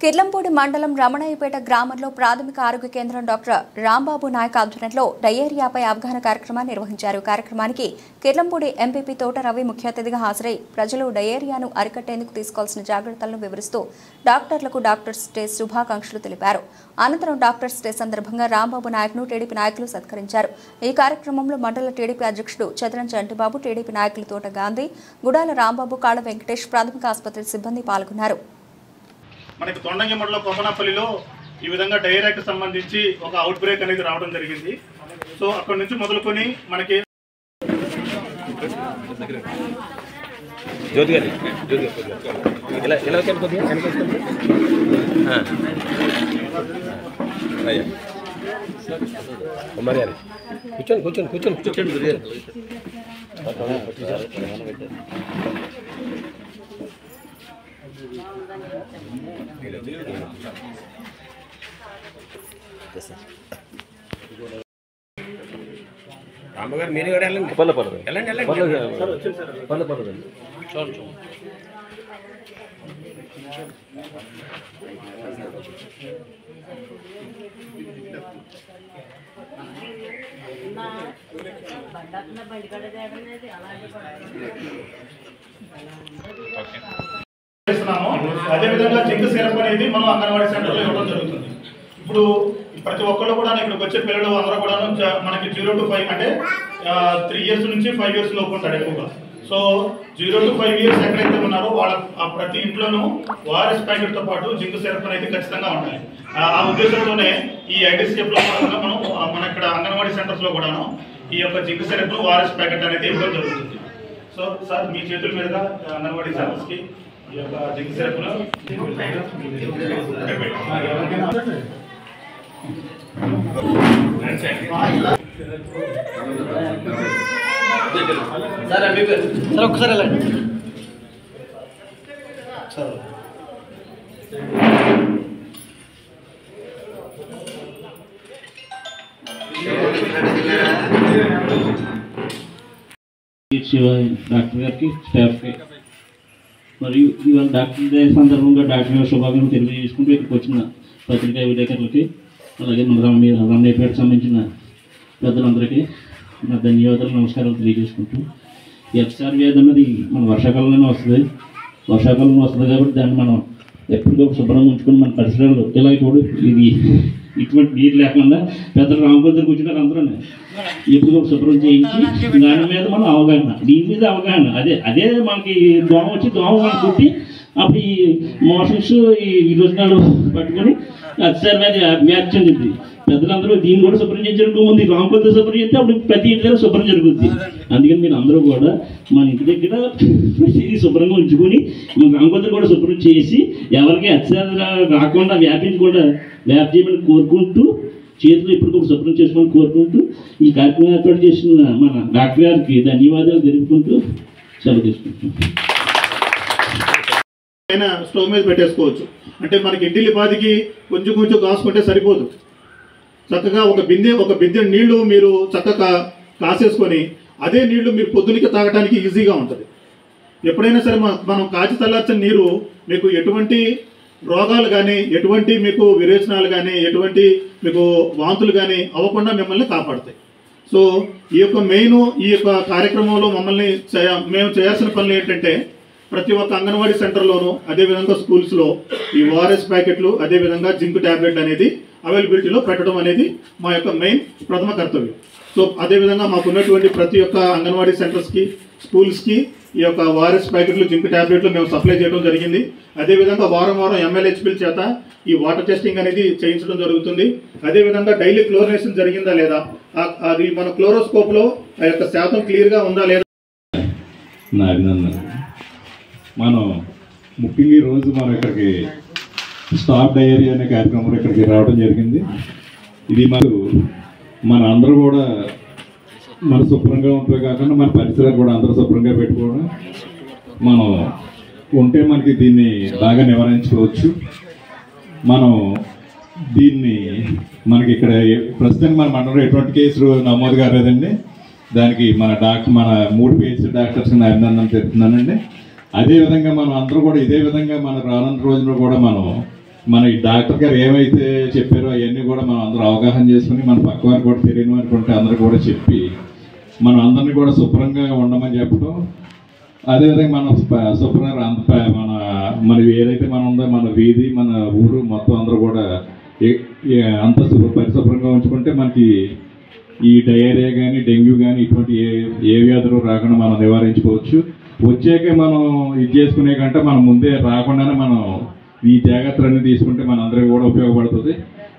కిర్లంపూడి మండలం రమణయ్యపేట గ్రామంలో ప్రాథమిక ఆరోగ్య కేంద్రం డాక్టర్ రాంబాబు నాయక్ ఆధ్వర్యంలో డయేరియాపై అవగాహన కార్యక్రమాన్ని నిర్వహించారు. కార్యక్రమానికి కిర్లంపూడి ఎంపీపీ తోట రవి ముఖ్య అతిథిగా హాజరై ప్రజలు డయేరియాను అరికట్టేందుకు తీసుకోవాల్సిన జాగ్రత్తలను వివరిస్తూ డాక్టర్లకు డాక్టర్స్ డే శుభాకాంక్షలు తెలిపారు. అనంతరం డాక్టర్స్ డే సందర్భంగా రాంబాబు నాయక్ను టీడీపీ నాయకులు సత్కరించారు. ఈ కార్యక్రమంలో మండల టీడీపీ అధ్యక్షుడు చదరం చంటిబాబు, టీడీపీ నాయకులు తోట గాంధీ, గుడాల రాంబాబు, కాళ వెంకటేష్, ప్రాథమిక ఆసుపత్రి సిబ్బంది పాల్గొన్నారు. మనకి తొండంగి మండలం కొమ్మనపల్లిలో ఈ విధంగా డయేరియాకి సంబంధించి ఒక అవుట్ బ్రేక్ అనేది రావడం జరిగింది. సో అక్కడి నుంచి మొదలుకొని మనకి రాంబాబు మీరు కూడా వెళ్ళండి. అదేవిధంగా జింక్ సిరప్ అనేది మనం అంగన్వాడీ సెంటర్లో ఇవ్వడం జరుగుతుంది. ఇప్పుడు ప్రతి ఒక్కళ్ళు కూడా ఇక్కడికి వచ్చే పిల్లలు అందరూ కూడా మనకి 0 to 5 అంటే 3 years నుంచి 5 years లోపు ఉంటాడు ఎక్కువగా. సో 0 to 5 years ఎక్కడైతే ఉన్నారో వాళ్ళ ప్రతి ఇంట్లోనూ ఓఆర్ఎస్ ప్యాకెట్తో పాటు జింక్ సిరప్ అనేది ఖచ్చితంగా ఉండాలి. ఆ ఉద్దేశంతోనే ఈ ఐడిసిఎఫ్లో కూడా మనం మన ఇక్కడ అంగన్వాడీ సెంటర్స్లో కూడాను ఈ యొక్క జింక్ సిరప్ ఓఆర్ఎస్ ప్యాకెట్ అనేది ఇవ్వడం జరుగుతుంది. సో సార్ మీ చేతుల మీదుగా అంగన్వాడీ సెంటర్స్కి ఈ యొక్క జింక్ సిరప్లో సార్ ఒక్కసారి వెళ్ళండి సార్. డాక్టర్ గారికి, స్టాఫ్కి మరియు ఇవాళ డాక్టర్ డే సందర్భంగా డాక్టర్ గారి శుభాకాంక్షలు తెలియజేసుకుంటూ ఇక్కడికి వచ్చిన పత్రికా విలేకరులకి, అలాగే మన రమణయ్యపేటకు సంబంధించిన పెద్దలందరికీ నా ధన్యవాదాలు, నమస్కారాలు తెలియజేసుకుంటూ, ఎఫ్సార్ వ్యాధి అన్నది మన వర్షాకాలంలోనే వస్తుంది. వర్షాకాలంలో వస్తుంది కాబట్టి దాన్ని మనం ఎప్పటికప్పుడు శుభ్రంగా ఉంచుకొని మన పరిసరాలు ఇలా చూడు ఇది ఇటువంటి నీరు లేకుండా పెద్దలు రామపద్రికి వచ్చినారు అందరూ ఎప్పటికప్పుడు శుభ్రం చేయించి దాని మీద మనం అవగాహన, దీని మీద అవగాహన అదే మనకి దోమ వచ్చి దోమ కుట్టి అప్పుడు ఈ మోషన్స్ ఈ రోజునాలు పట్టుకొని అతిసారి వ్యాధి చెందింది. పెద్దలందరూ దీన్ని కూడా శుభ్రం చేయించడానికి ముందు రామపద్ర శుభ్రం చేస్తే అప్పుడు ప్రతి ఇంటి దగ్గర శుభ్రం జరుగుతుంది. అందుకని మీరు అందరూ కూడా మన ఇంటి దగ్గర ప్రతిదీ శుభ్రంగా ఉంచుకొని మన రామపద్ర కూడా శుభ్రం చేసి ఎవరికి అతిసారి రాకుండా వ్యాపించకుండా వ్యాప్తి చేయమని కోరుకుంటూ, చేతులు ఎప్పటికప్పుడు శుభ్రం చేసుకోమని కోరుకుంటూ ఈ కార్యక్రమం ఏర్పాటు చేసిన మన డాక్టర్ గారికి ధన్యవాదాలు తెలుపుకుంటూ సెలవు తీసుకుంటాం. స్టవ్ మీద పెట్టేసుకోవచ్చు. అంటే మనకి ఇంటిల్లిపాదికి కొంచెం కొంచెం కాసుకుంటే సరిపోదు. చక్కగా ఒక బిందె నీళ్లు మీరు చక్కగా కాసేసుకొని అదే నీళ్లు మీరు పొద్దునకి తాగడానికి ఈజీగా ఉంటుంది. ఎప్పుడైనా సరే మనం కాచి చల్లార్చిన నీరు మీకు ఎటువంటి రోగాలు కానీ, ఎటువంటి మీకు విరేచనాలు కానీ, ఎటువంటి మీకు వాంతులు కానీ అవ్వకుండా మిమ్మల్ని కాపాడుతాయి. సో ఈ యొక్క కార్యక్రమంలో మేము చేయాల్సిన పనులు ఏంటంటే ప్రతి ఒక్క అంగన్వాడీ సెంటర్లోనూ, అదేవిధంగా స్కూల్స్లో ఈ ఓఆర్ఎస్ ప్యాకెట్లు, అదేవిధంగా జింక్ ట్యాబ్లెట్ అనేది అవైలబిలిటీలో పెట్టడం అనేది మా యొక్క మెయిన్ ప్రథమ కర్తవ్యం. సో అదేవిధంగా మాకున్నటువంటి ప్రతి ఒక్క అంగన్వాడీ సెంటర్స్కి, స్కూల్స్కి ఈ యొక్క ఓఆర్ఎస్ ప్యాకెట్లు, జింక్ ట్యాబ్లెట్లు మేము సప్లై చేయడం జరిగింది. అదేవిధంగా వారం ఎంఎల్హెచ్పిల చేత ఈ వాటర్ టెస్టింగ్ అనేది చేయించడం జరుగుతుంది. అదేవిధంగా డైలీ క్లోరినేషన్ జరిగిందా లేదా, అది మన క్లోరోస్కోప్లో ఆ యొక్క శాతం క్లియర్గా ఉందా లేదా. మనం ముఖ్యంగా ఈరోజు మనం ఇక్కడికి స్టాప్ డైరీ అనే కార్యక్రమంలో ఇక్కడికి రావడం జరిగింది. ఇది మన అందరూ కూడా మన శుభ్రంగా ఉంటే కాకుండా మన పరిసరాలు కూడా అందరూ శుభ్రంగా పెట్టుకోవడం మనం ఉంటే మనకి దీన్ని బాగా నివారించుకోవచ్చు. మనం దీన్ని మనకి ఇక్కడ ప్రస్తుతం మన మండలంలో ఎటువంటి కేసులు నమోదు కాలేదండి. దానికి మన 3 PHC డాక్టర్స్ని అభినందనలు చెప్తున్నానండి. అదేవిధంగా మనం అందరూ కూడా ఇదే విధంగా మన రానున్న రోజుల్లో కూడా మనం మన ఈ డాక్టర్ గారు ఏమైతే చెప్పారో అవన్నీ కూడా మనం అందరూ అవగాహన చేసుకుని మన పక్క వారు కూడా తెలియని వారికి ఉంటే అందరూ కూడా చెప్పి మనం అందరినీ కూడా శుభ్రంగా ఉండమని చెప్పడం, అదేవిధంగా మనం శుభ్రంగా మన ఏదైతే మనం ఉందో మన వీధి మన ఊరు మొత్తం అందరూ కూడా అంత పరిశుభ్రంగా ఉంచుకుంటే మనకి ఈ డయేరియా కానీ డెంగ్యూ కానీ ఇటువంటి ఏ వ్యాధులు రాకుండా మనం నివారించుకోవచ్చు. వచ్చాకే మనం ఇది చేసుకునే కంటే మనం ముందే రాకుండానే మనం ఈ జాగ్రత్తలన్నీ తీసుకుంటే మన అందరికీ కూడా ఉపయోగపడుతుంది.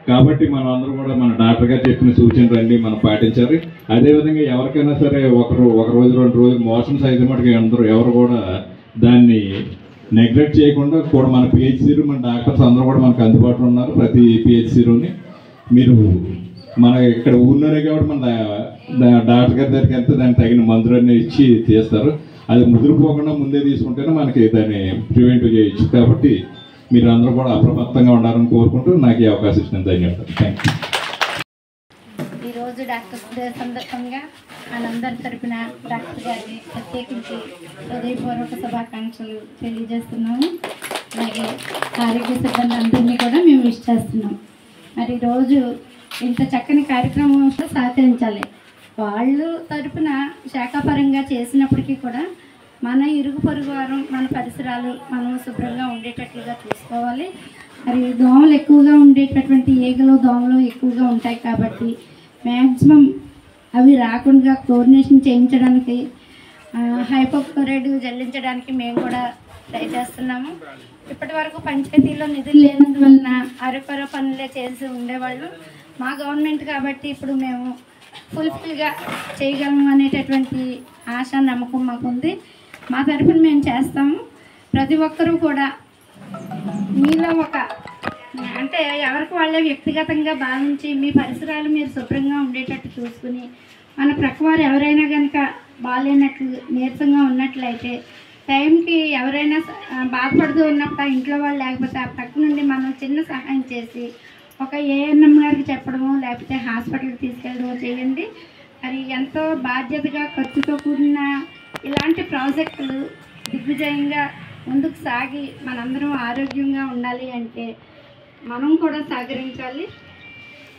కాబట్టి మనం అందరూ కూడా మన డాక్టర్ గారు చెప్పిన సూచనలన్నీ మనం పాటించాలి. అదేవిధంగా ఎవరికైనా సరే ఒక రోజు 2 రోజులు మోషన్స్ అయితే మటుకు అందరూ ఎవరు కూడా దాన్ని నెగ్లెక్ట్ చేయకుండా కూడా మన పిహెచ్సిలు మన డాక్టర్స్ అందరూ కూడా మనకు అందుబాటులో ఉన్నారు. ప్రతి పిహెచ్సిలోని మీరు మన ఇక్కడ ఊళ్ళోనే కాబట్టి మన డాక్టర్ గారి దగ్గరికి వెళ్తే దానికి తగిన మందులన్నీ ఇచ్చి చేస్తారు. అది ముదిరిపోకుండా ముందే తీసుకుంటేనే మనకి దాన్ని ప్రివెంట్ చేయొచ్చు. కాబట్టి మీరు అందరూ కూడా అప్రమత్తంగా ఉండాలని కోరుకుంటూ నాకు ఈ అవకాశం ఇచ్చిన ధన్యవాదాలు. Thank you. ఈరోజు డాక్టర్స్ డే సందర్భంగా మనందరి తరపున డాక్టర్ గారిని ప్రత్యేకించి హృదయపూర్వక శుభాకాంక్షలు తెలియజేస్తున్నాము. అలాగే ఆరోగ్య సిబ్బంది అందరినీ కూడా మేము విష్ చేస్తున్నాం. మరి ఈరోజు ఇంత చక్కని కార్యక్రమం సహకరించాలి. వాళ్ళు తరపున శాఖాపరంగా చేసినప్పటికీ కూడా మన ఇరుగు పొరుగు వారం మన పరిసరాలు మనం శుభ్రంగా ఉండేటట్లుగా చూసుకోవాలి. మరి దోమలు ఎక్కువగా ఉండేటటువంటి ఈగలు దోమలు ఎక్కువగా ఉంటాయి కాబట్టి మ్యాక్సిమం అవి రాకుండా క్లోరినేషన్ చేయించడానికి హైపోక్లోరైడ్ జల్లించడానికి మేము కూడా ట్రై చేస్తున్నాము. ఇప్పటి వరకు పంచాయతీలో నిధులు లేనందువలన అరకొర పనులే చేసి ఉండేవాళ్ళు. మా గవర్నమెంట్ కాబట్టి ఇప్పుడు మేము ఫుల్ఫిల్గా చేయగలము అనేటటువంటి ఆశ నమ్మకం మాకుంది. మా తరపున మేము చేస్తాము. ప్రతి ఒక్కరూ కూడా మీలో ఒక అంటే ఎవరికి వాళ్ళే వ్యక్తిగతంగా భావించి మీ పరిసరాలు మీరు శుభ్రంగా ఉండేటట్టు చూసుకుని మన ప్రక్కవారు ఎవరైనా కనుక బాగాలేనట్లు నీరసంగా ఉన్నట్లయితే టైంకి ఎవరైనా బాధపడుతూ ఉన్నప్పుడు ఆ ఇంట్లో వాళ్ళు లేకపోతే ఆ పక్క నుండి మనం చిన్న సహాయం చేసి ఒక ఏఎన్ఎం గారికి చెప్పడమో లేకపోతే హాస్పిటల్కి తీసుకెళ్ళడమో చేయండి. మరి ఎంతో బాధ్యతగా ఖర్చుతో కూడిన ఇలాంటి ప్రాజెక్టులు దిగ్విజయంగా ముందుకు సాగి మనందరం ఆరోగ్యంగా ఉండాలి అంటే మనం కూడా సహకరించాలి.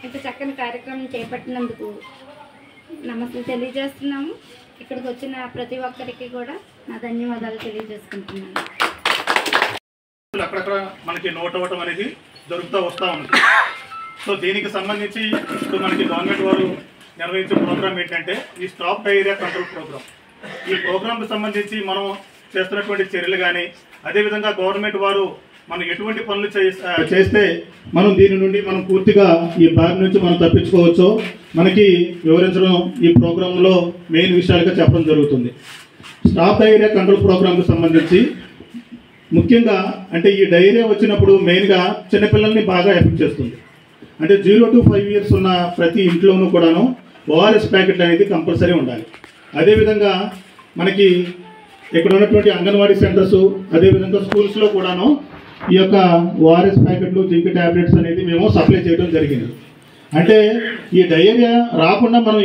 ఇంత చక్కని కార్యక్రమం చేపట్టినందుకు నమస్తే తెలియజేస్తున్నాము. ఇక్కడికి వచ్చిన ప్రతి ఒక్కరికి కూడా నా ధన్యవాదాలు తెలియజేసుకుంటున్నాను. అక్కడక్కడ మనకి నోట్ అవ్వటం అనేది జరుగుతూ వస్తూ ఉంది. సో దీనికి సంబంధించి ఇప్పుడు మనకి గవర్నమెంట్ వారు నిర్వహించే ప్రోగ్రామ్ ఏంటంటే ఈ స్టాప్ డయేరియా కంట్రోల్ ప్రోగ్రామ్. ఈ ప్రోగ్రాంకు సంబంధించి మనం చేస్తున్నటువంటి చర్యలు కానీ అదేవిధంగా గవర్నమెంట్ వారు మనం ఎటువంటి పనులు చేస్తే మనం దీని నుండి మనం పూర్తిగా ఈ బారి నుంచి మనం తప్పించుకోవచ్చో మనకి వివరించడం ఈ ప్రోగ్రాంలో మెయిన్ విషయాలుగా చెప్పడం జరుగుతుంది. స్టాప్ డయేరియా కంట్రోల్ ప్రోగ్రాంకు సంబంధించి ముఖ్యంగా అంటే ఈ డయేరియా వచ్చినప్పుడు మెయిన్గా చిన్నపిల్లల్ని బాగా ఎఫెక్ట్ చేస్తుంది. అంటే 0 to 5 years ఉన్న ప్రతి ఇంట్లోనూ కూడాను ఓఆర్ఎస్ ప్యాకెట్లు అనేది కంపల్సరీ ఉండాలి. అదేవిధంగా మనకి ఇక్కడ ఉన్నటువంటి అంగన్వాడీ సెంటర్స్ అదేవిధంగా స్కూల్స్లో కూడాను ఈ యొక్క ఓఆర్ఎస్ ప్యాకెట్లు జింక్ ట్యాబ్లెట్స్ అనేది మేము సప్లై చేయడం జరిగింది. అంటే ఈ డయేరియా రాకుండా మనం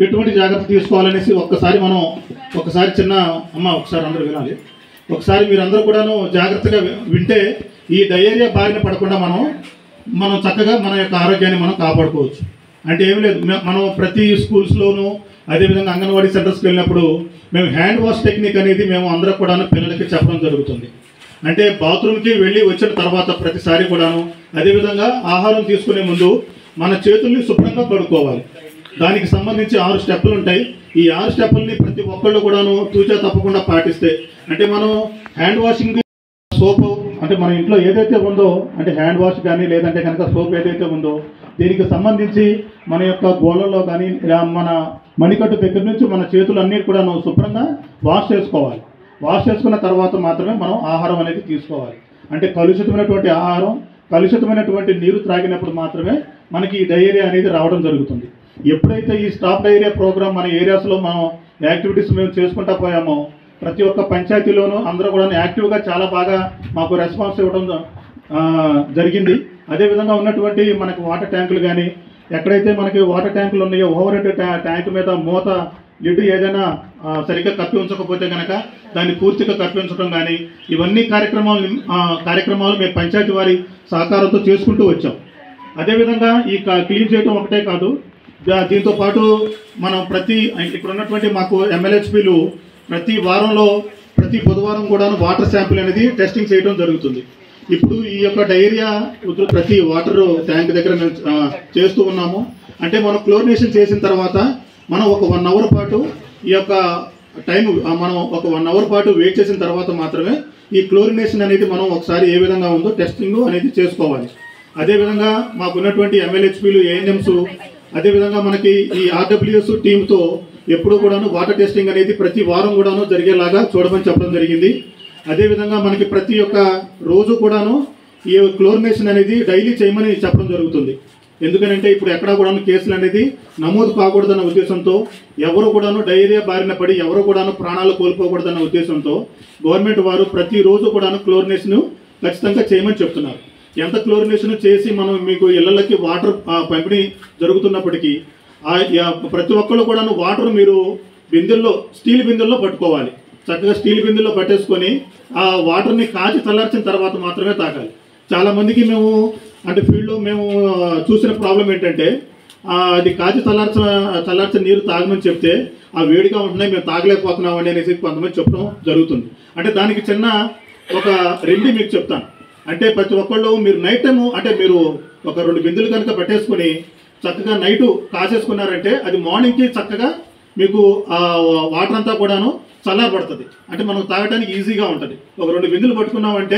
ఎటువంటి జాగ్రత్త తీసుకోవాలనేసి ఒకసారి చిన్న ఒకసారి అందరూ వినాలి. ఒకసారి మీరందరూ కూడాను జాగ్రత్తగా వింటే ఈ డయేరియా బారిన పడకుండా మనం చక్కగా మన యొక్క ఆరోగ్యాన్ని మనం కాపాడుకోవచ్చు. అంటే ఏం లేదు, మనం ప్రతి స్కూల్స్లోనూ అదేవిధంగా అంగన్వాడీ సెంటర్స్కి వెళ్ళినప్పుడు మేము హ్యాండ్ వాష్ టెక్నిక్ అనేది మేము అందరూ కూడాను పిల్లలకి చెప్పడం జరుగుతుంది. అంటే బాత్రూమ్కి వెళ్ళి వచ్చిన తర్వాత ప్రతిసారి కూడాను అదేవిధంగా ఆహారం తీసుకునే ముందు మన చేతుల్ని శుభ్రంగా కడుక్కోవాలి. దానికి సంబంధించి 6 స్టెప్పులు ఉంటాయి. ఈ 6 స్టెప్పుల్ని ప్రతి ఒక్కళ్ళు కూడాను తూచా తప్పకుండా పాటిస్తే అంటే మనం హ్యాండ్ వాషింగ్ సోపు అంటే మన ఇంట్లో ఏదైతే ఉందో అంటే హ్యాండ్ వాష్ కానీ లేదంటే కనుక సోప్ ఏదైతే ఉందో దీనికి సంబంధించి మన యొక్క గోళ్ళలో కానీ మన మణికట్టు దగ్గర నుంచి మన చేతులన్నీ కూడా శుభ్రంగా వాష్ చేసుకోవాలి. వాష్ చేసుకున్న తర్వాత మాత్రమే మనం ఆహారం అనేది తీసుకోవాలి. అంటే కలుషితమైనటువంటి ఆహారం కలుషితమైనటువంటి నీరు త్రాగినప్పుడు మాత్రమే మనకి ఈ డయేరియా అనేది రావడం జరుగుతుంది. ఎప్పుడైతే ఈ స్టాప్ డయేరియా ప్రోగ్రామ్ మన ఏరియాస్లో మనం యాక్టివిటీస్ మేము చేసుకుంటా పోయామో ప్రతి ఒక్క పంచాయతీలోనూ అందరూ కూడా యాక్టివ్గా చాలా బాగా మాకు రెస్పాన్స్ ఇవ్వడం జరిగింది. అదేవిధంగా ఉన్నటువంటి మనకు వాటర్ ట్యాంకులు కానీ ఎక్కడైతే మనకి వాటర్ ట్యాంకులు ఉన్నాయో ఓవర్ హెడ్ ట్యాంక్ మీద మూత లిడ్ ఏదైనా సరిగ్గా కప్పి ఉంచకపోతే కనుక దాన్ని పూర్తిగా కప్పి ఉంచడం కానీ ఇవన్నీ కార్యక్రమాలు మేము పంచాయతీ వారి సహకారంతో చేసుకుంటూ వచ్చాం. అదేవిధంగా ఈ క్లీన్ చేయడం ఒకటే కాదు, దీంతో పాటు మనం ఇక్కడ ఉన్నటువంటి మాకు MLHPలు ప్రతి బుధవారం కూడా వాటర్ శాంపిల్ అనేది టెస్టింగ్ చేయడం జరుగుతుంది. ఇప్పుడు ఈ యొక్క డయేరియా ప్రతి వాటర్ ట్యాంక్ దగ్గర మేము చేస్తూ ఉన్నాము. అంటే మనం క్లోరినేషన్ చేసిన తర్వాత మనం ఒక 1 అవర్ పాటు ఈ యొక్క మనం ఒక 1 అవర్ పాటు వెయిట్ చేసిన తర్వాత మాత్రమే ఈ క్లోరినేషన్ అనేది మనం ఒకసారి ఏ విధంగా ఉందో టెస్టింగ్ అనేది చేసుకోవాలి. అదేవిధంగా మాకు ఉన్నటువంటి MLHPలు, ANMs, అదేవిధంగా మనకి ఈ RWS టీంతో ఎప్పుడు కూడాను వాటర్ టెస్టింగ్ అనేది ప్రతి వారం కూడాను జరిగేలాగా చూడమని చెప్పడం జరిగింది. అదేవిధంగా మనకి ప్రతి ఒక్క రోజు కూడాను ఈ క్లోరినేషన్ అనేది డైలీ చేయమని చెప్పడం జరుగుతుంది. ఎందుకనంటే ఇప్పుడు ఎక్కడా కూడాను కేసులు అనేది నమోదు కాకూడదన్న ఉద్దేశంతో, ఎవరు కూడాను డయేరియా బారిన పడి ఎవరు కూడాను ప్రాణాలు కోల్పోకూడదన్న ఉద్దేశంతో గవర్నమెంట్ వారు ప్రతిరోజు కూడాను క్లోరినేషన్ ఖచ్చితంగా చేయమని చెప్తున్నారు. ఎంత క్లోరినేషన్ చేసి మనం మీకు ఇళ్లకి వాటర్ పంపిణీ జరుగుతున్నప్పటికీ ప్రతి ఒక్కళ్ళు కూడాను వాటర్ మీరు స్టీల్ బిందెల్లో పట్టుకోవాలి. చక్కగా స్టీల్ బిందెల్లో పట్టేసుకొని ఆ వాటర్ని కాచి చల్లార్చిన తర్వాత మాత్రమే తాగాలి. చాలామందికి మేము అంటే ఫీల్డ్లో మేము చూసిన ప్రాబ్లం ఏంటంటే అది కాచి చల్లార్చిన నీరు తాగమని చెప్తే ఆ వేడిగా ఉంటున్నాయి, మేము తాగలేకపోతున్నామండి అనేసి కొంతమంది చెప్పడం జరుగుతుంది. అంటే దానికి చిన్న ఒక రెమెడీ మీకు చెప్తాను. అంటే ప్రతి ఒక్కళ్ళు మీరు నైట్ టైము అంటే మీరు ఒక 2 బిందులు కనుక పట్టేసుకొని చక్కగా నైటు కాసేసుకున్నారంటే అది మార్నింగ్కి చక్కగా మీకు ఆ వాటర్ అంతా కూడాను చల్లారబడుతుంది. అంటే మనం తాగడానికి ఈజీగా ఉంటుంది. ఒక 2 బిందులు పట్టుకున్నామంటే